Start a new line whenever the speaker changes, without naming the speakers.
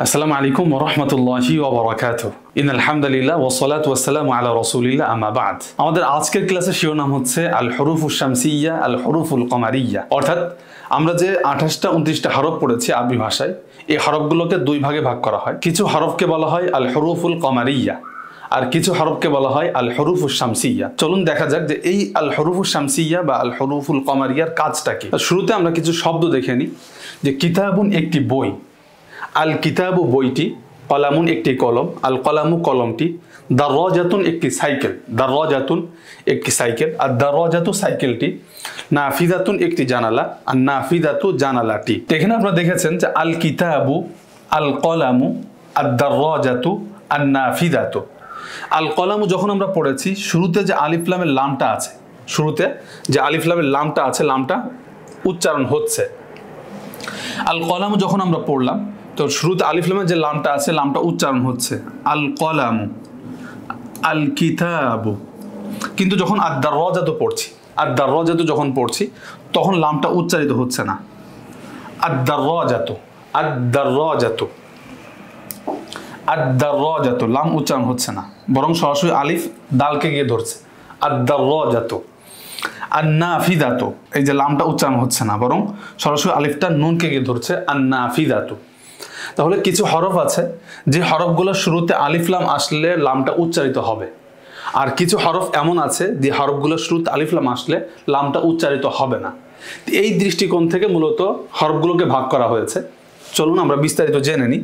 আসসালামু আলাইকুম ওয়া রাহমাতুল্লাহি ওয়া বারাকাতুহু। ইন্নাল হামদুলিল্লাহ ওয়া সলাতু ওয়া সালামু আলা রাসূলিল্লাহ আম্মা বা'দ। আমাদের আজকের ক্লাসের শিরোনাম হচ্ছে আল হুরুফুশ শামসিয়্যা আল হুরুফুল কমারিয়্যা। অর্থাৎ আমরা যে 28টা 29টা হরফ পড়েছি আরবি ভাষায়, এই হরফগুলোকে দুই ভাগে ভাগ করা হয়। কিছু হরফকে বলা হয় আল হুরুফুল কমারিয়্যা আর কিছু হরফকে বলা হয় আল হুরুফুশ শামসিয়্যা। চলুন দেখা যাক যে এই আল হুরুফুশ শামসিয়্যা বা আল হুরুফুল কমারিয়্যার কাজটা কি। শুরুতে আমরা কিছু শব্দ দেখে নিই। যে কিতাবুন একটি বই, আল কিতাবু বইটি, কলামুন একটি কলম, আল কলামু কলমটি, দাররাজাতুন একটি সাইকেল, দাররাজাতুন একটি সাইকেল, আর দাররাজাতু সাইকেলটি, নাফিদাতুন একটি জানালা, আর নাফিদাতু জানালাটি। এখানে আপনারা দেখেছেন যে আল কিতাবু, আল কলামু, আর দাররাজাতু, আর নাফিদাতু। আল কলামু যখন আমরা পড়েছি, শুরুতে যে আলিফ লামের লামটা আছে, শুরুতে যে আলিফ লামের লামটা আছে, লামটা উচ্চারণ হচ্ছে। আল কলামু যখন আমরা পড়লাম, তো শুরুতে আলিফ লামের যে লামটা আছে, লামটা উচ্চারণ হচ্ছে আল কলামু, আল কিতাবু। কিন্তু যখন আদ-দাররাজাতু পড়ছি, আদ-দাররাজাতু যখন পড়ছি, তখন লামটা উচ্চারিত হচ্ছে না। আদ-দাররাজাতু, আদ-দাররাজাতু, আদ-দাররাজাতু, লাম উচ্চারণ হচ্ছে না, বরং সরাসরি আলিফ দালকে গিয়ে ধরছে। আদ-দাররাজাতু। আন-নাফিদাতু, এই যে লামটা উচ্চারণ হচ্ছে না, বরং সরাসরি আলিফটা নুনকে গিয়ে ধরছে। আন-নাফিদাতু। তাহলে কিছু হরফ আছে যে হরফগুলো শুরুতে আলিফ লাম আসলে লামটা উচ্চারিত হবে, আর কিছু হরফ এমন আছে যে হরফগুলো শুরুতে আলিফ লাম আসলে লামটা উচ্চারিত হবে না। এই দৃষ্টিকোণ থেকে মূলত হরফগুলোকে ভাগ করা হয়েছে। চলুন আমরা বিস্তারিত জেনে নিই।